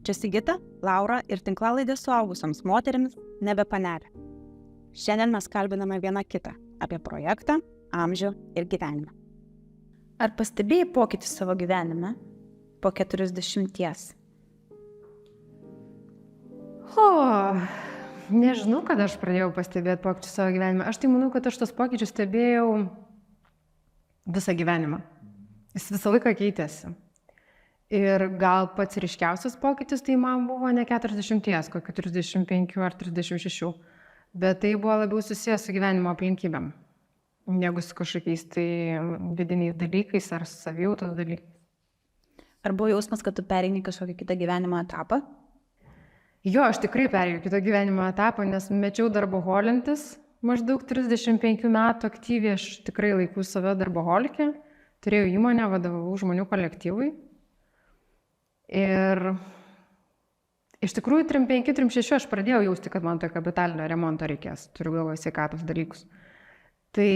Čia Sigita, Laura ir tinklalaidė suaugusioms moterims Nebepanelė. Šiandien mes kalbiname vieną kitą apie projektą, amžių ir gyvenimą. Ar pastebėjai pokytį savo gyvenime po 40? Nežinau, kada aš pradėjau pastebėti pokyčius savo gyvenime. Aš tai manau, kad aš tos pokyčius stebėjau visą gyvenimą. Jis visą laiką keitėsi. Ir gal pats ryškiausias pokytis tai man buvo ne 40, kokių 35 ar 36, bet tai buvo labiau susijęs su gyvenimo aplinkybėm, negu su kažkokiais tai vidiniais dalykais ar savijautos dalykais. Ar buvo jausmas, kad tu pereini kažkokį kitą gyvenimo etapą? Jo, aš tikrai perėjau kitą gyvenimo etapą, nes mečiau darboholintis. Maždaug 35 metų aktyviai aš tikrai laikau save darboholikė. Turėjau įmonę, vadovavau žmonių kolektyvui. Ir iš tikrųjų 35-36 aš pradėjau jausti, kad man to kapitalinio remonto reikės. Turiu galvoje sveikatos dalykus. Tai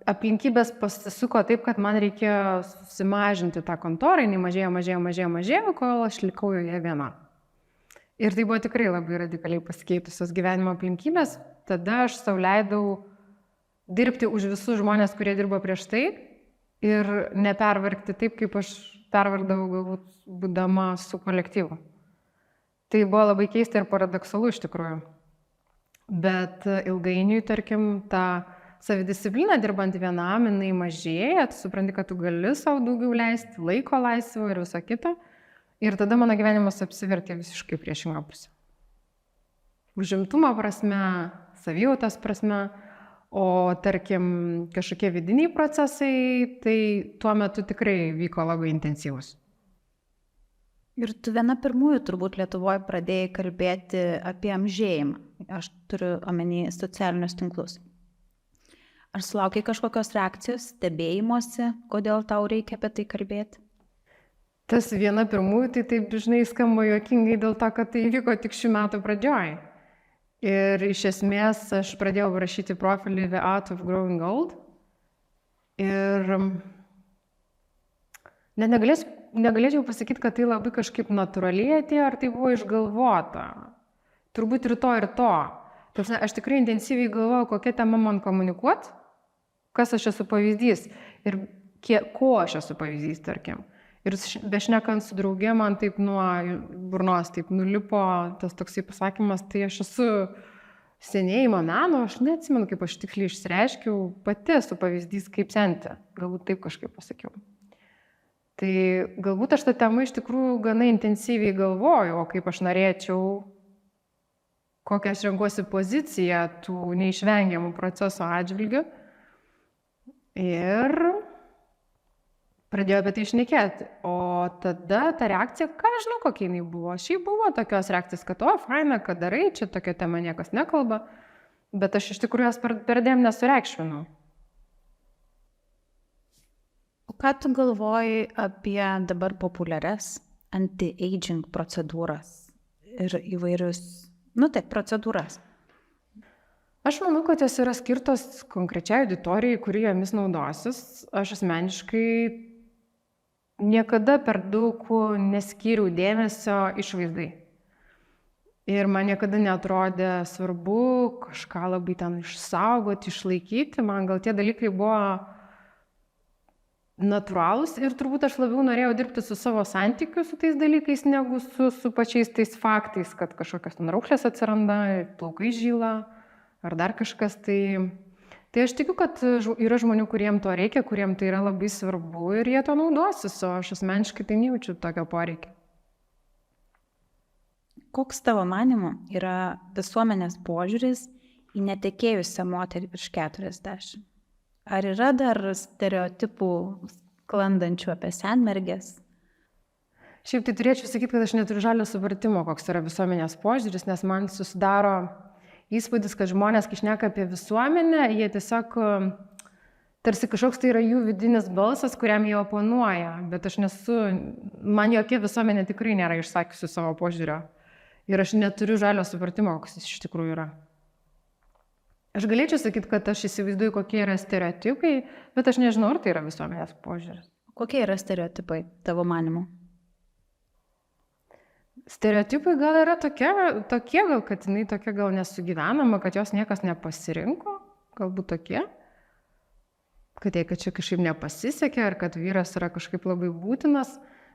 aplinkybės pasisuko taip, kad man reikėjo susimažinti tą kontorą, jinai mažėjo, kol aš likau joje viena. Ir tai buvo tikrai labai radikaliai pasikeitusios gyvenimo aplinkybės. Tada aš sau leidau dirbti už visus žmonės, kurie dirbo prieš tai ir nepervargti taip, kaip aš pervargdavau galbūt būdama su kolektyvu. Tai buvo labai keista ir paradoksalu iš tikrųjų. Bet ilgainiui, tarkim, ta savidisciplina dirbant vienam, jinai mažėja, tu supranti, kad tu gali savo daugiau leisti, laiko laisvo ir viso kita. Ir tada mano gyvenimas apsivertė visiškai priešingą pusę. Užimtumo prasme, savijautos prasme, o tarkim kažkokie vidiniai procesai, tai tuo metu tikrai vyko labai intensyvus. Ir tu viena pirmųjų turbūt Lietuvoje pradėjai kalbėti apie amžėjimą. Aš turiu omeny socialinius tinklus. Ar sulaukai kažkokios reakcijos, stebėjimuose, kodėl tau reikia apie tai kalbėti? Tas viena pirmųjų, tai taip dažnai skamba juokingai dėl to, kad tai vyko tik šių metų pradžioj. Ir iš esmės aš pradėjau rašyti profilį The Art of Growing Old. Ir negalėčiau pasakyti, kad tai labai kažkaip natūraliai atėjo, ar tai buvo išgalvota. Turbūt ir to, ir to. Aš tikrai intensyviai galvojau, kokia tema man komunikuot, kas aš esu pavyzdys ir ko aš esu pavyzdys, tarkim. Ir bešnekant su draugė, man taip nuo burnos taip nulipo tas toksai pasakymas, tai aš esu senėjimo meno, aš neatsimenu, kaip aš tiksliai išsireiškiau, pati esu pavyzdys kaip senti, galbūt taip kažkaip pasakiau. Tai galbūt aš tą temą iš tikrųjų gana intensyviai galvoju, o kaip aš norėčiau, kokią aš renkuosi poziciją tų neišvengiamų proceso atžvilgių. Ir pradėjau apie tai šnekėti, o tada ta reakcija, ką aš žinau, kokia jinai buvo. Šiaip buvo tokios reakcijos, kad faina, kad darai, čia tokia tema niekas nekalba, bet aš iš tikrųjų jas perdėm nesureikšminau. O ką tu galvoji apie dabar populiarias anti-aging procedūras ir įvairius, procedūras? Aš manau, kad jos yra skirtos konkrečiai auditorijai, kuri jomis naudosis. Aš asmeniškai niekada per daug neskyriau dėmesio išvaizdai. Ir man niekada neatrodė svarbu kažką labai ten išsaugoti, išlaikyti. Man gal tie dalykai buvo natūralūs ir turbūt aš labiau norėjau dirbti su savo santykiu su tais dalykais, negu su pačiais tais faktais, kad kažkokios ten raukšlės atsiranda, plaukai žyla ar dar kažkas. Tai aš tikiu, kad yra žmonių, kuriem to reikia, kuriem tai yra labai svarbu ir jie to naudosis, o aš asmeniškai tai nejaučiu tokio poreikio. Koks tavo manymu yra visuomenės požiūris į netekėjusią moterį virš 40? Ar yra dar stereotipų sklandančių apie senmerges? Šiaip tai turėčiau sakyti, kad aš neturiu žalio supratimo, koks yra visuomenės požiūris, nes man susidaro įspūdis, kad žmonės, kai šneka apie visuomenę, jie tiesiog tarsi kažkoks tai yra jų vidinis balsas, kuriam jie oponuoja, bet man jokia visuomenė tikrai nėra išsakiusi savo požiūrio ir aš neturiu žalio supratimo, koks jis iš tikrųjų yra. Aš galėčiau sakyti, kad aš įsivaizduoju, kokie yra stereotipai, bet aš nežinau, ar tai yra visuomenės požiūris. Kokie yra stereotipai tavo manymu? Stereotipai gal yra tokie gal, kad jinai tokia gal nesugyvenama, kad jos niekas nepasirinko, galbūt tokie. Kad jai, kad čia kažkaip nepasisekė, ar kad vyras yra kažkaip labai būtinas,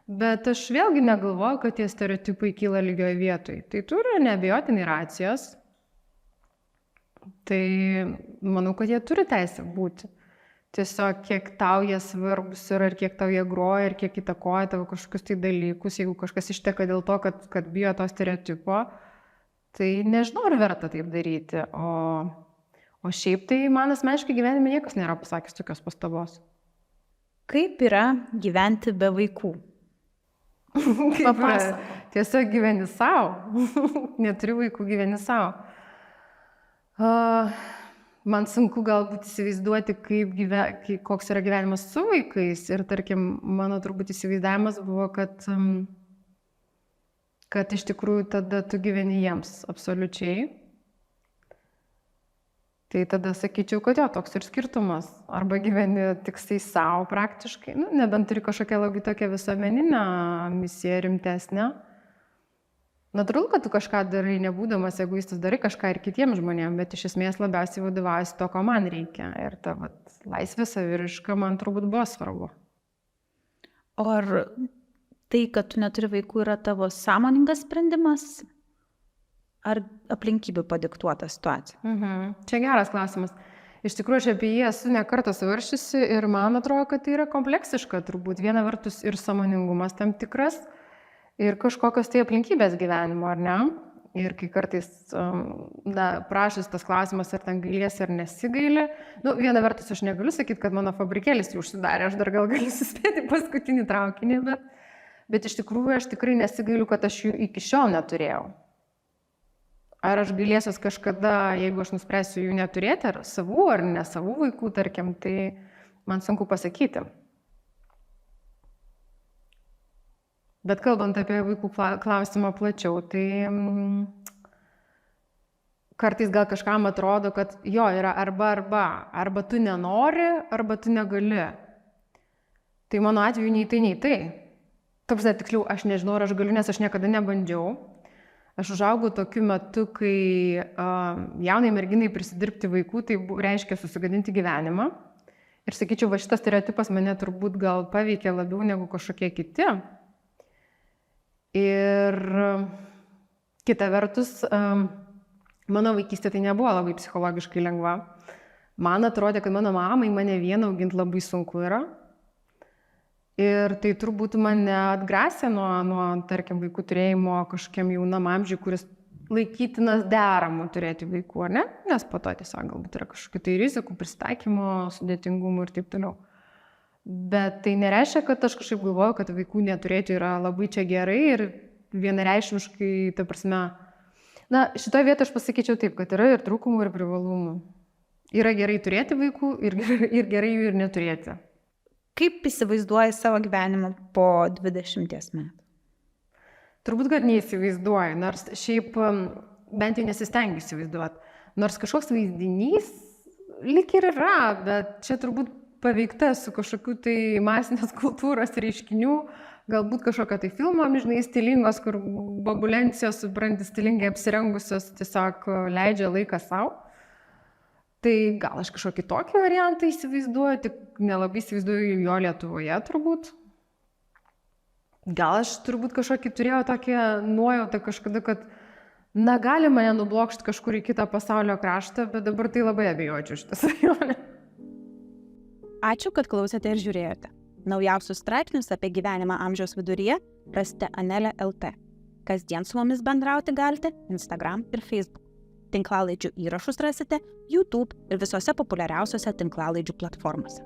bet aš vėlgi negalvoju, kad tie stereotipai kyla lygioje vietoje. Tai turi neabejotinai racijos, tai manau, kad jie turi teisę būti. Tiesiog kiek tau jie svarbus yra, ir kiek tau jie groja, ir kiek įtakoja tavo kažkokius tai dalykus, jeigu kažkas išteka dėl to, kad bijo to stereotipo, tai nežinau, ar verta taip daryti. O šiaip tai man asmeniškai gyvenime niekas nėra pasakęs tokios pastabos. Kaip yra gyventi be vaikų? Papasakok. Tiesiog gyveni savo. Neturi vaikų, gyveni savo. Man sunku galbūt įsivaizduoti, koks yra gyvenimas su vaikais. Ir tarkim, mano turbūt įsivaizdavimas buvo, kad iš tikrųjų tada tu gyveni jiems absoliučiai. Tai tada sakyčiau, kad jo, toks ir skirtumas. Arba gyveni tik tai savo praktiškai, nebent turi kažkokią labai tokią visuomeninę misiją rimtesnę. Natūralu, kad tu kažką darai, nebūdamas egoistas, darai kažką ir kitiems žmonėms, bet iš esmės labiausiai vadovaujasi to, ko man reikia. Ir ta laisvė, saviraiška man turbūt buvo svarbu. O ar tai, kad tu neturi vaikų, yra tavo sąmoningas sprendimas? Ar aplinkybių padiktuota situacija? Čia geras klausimas. Iš tikrųjų, aš apie jį esu ne kartą svarsčiusi ir man atrodo, kad tai yra kompleksiška. Turbūt viena vertus ir sąmoningumas tam tikras, ir kažkokios tai aplinkybės gyvenimo, ar ne? Ir kai kartais prašys tas klausimas, ar ten gailiesi ar nesigaili. Viena vertus aš negaliu sakyti, kad mano fabrikėlis jau užsidarė, aš dar gal galiu suspėti paskutinį traukinį, bet iš tikrųjų aš tikrai nesigailiu, kad aš jų iki šiol neturėjau. Ar aš gailėsiuos kažkada, jeigu aš nuspręsiu jų neturėti, ar savų, ar ne savų vaikų, tarkim, tai man sunku pasakyti. Bet kalbant apie vaikų klausimą plačiau, tai kartais gal kažkam atrodo, kad jo yra arba tu nenori, arba tu negali. Tai mano atveju nei tai. Tiksliau, aš nežinau, ar aš galiu, nes aš niekada nebandžiau. Aš užaugau tokiu metu, kai jaunai merginai prisidirbti vaikų, tai reiškia susigadinti gyvenimą. Ir sakyčiau, šitas stereotipas mane turbūt gal paveikė labiau negu kažkokie kiti. Ir kita vertus, mano vaikystė tai nebuvo labai psichologiškai lengva. Man atrodė, kad mano mamai mane vieną auginti labai sunku yra. Ir tai turbūt mane atgrasė nuo tarkim, vaikų turėjimo kažkokiam jaunam amžiui, kuris laikytinas deramu turėti vaikų, ar ne? Nes po to tiesiog galbūt yra kažkokių tai rizikų, prisitaikymo, sudėtingumų ir taip toliau. Bet tai nereiškia, kad aš kažkaip galvoju, kad vaikų neturėti yra labai čia gerai ir vienareikšmiškai, ta prasme, šitoje vietoje aš pasakyčiau taip, kad yra ir trūkumų, ir privalumų. Yra gerai turėti vaikų ir gerai jų ir neturėti. Kaip įsivaizduoji savo gyvenimą po 20 metų? Turbūt, kad neįsivaizduoju, nors šiaip bent jau nesistengiu įsivaizduoti. Nors kažkoks vaizdinys lyg ir yra, bet čia turbūt paveikta su kažkokiu tai masinės kultūros reiškinių, galbūt kažkokio tai filmo, žinai, stilingos, kur babulencijos, supranti, stilingai apsirengusios tiesiog leidžia laiką savo. Tai gal aš kažkokį tokį variantą įsivaizduoju, tik nelabai įsivaizduoju jo Lietuvoje turbūt. Gal aš turbūt kažkokį turėjau tokią nuojautą kažkada, kad gali mane nublokšti kažkur į kitą pasaulio kraštą, bet dabar tai labai abejočiau šitą svajonę. Ačiū, kad klausėte ir žiūrėjote. Naujausius straipsnius apie gyvenimą amžiaus viduryje rasite Anelė LT. Kasdien su mumis bendrauti galite Instagram ir Facebook. Tinklalaidžių įrašus rasite YouTube ir visose populiariausiose tinklalaidžių platformose.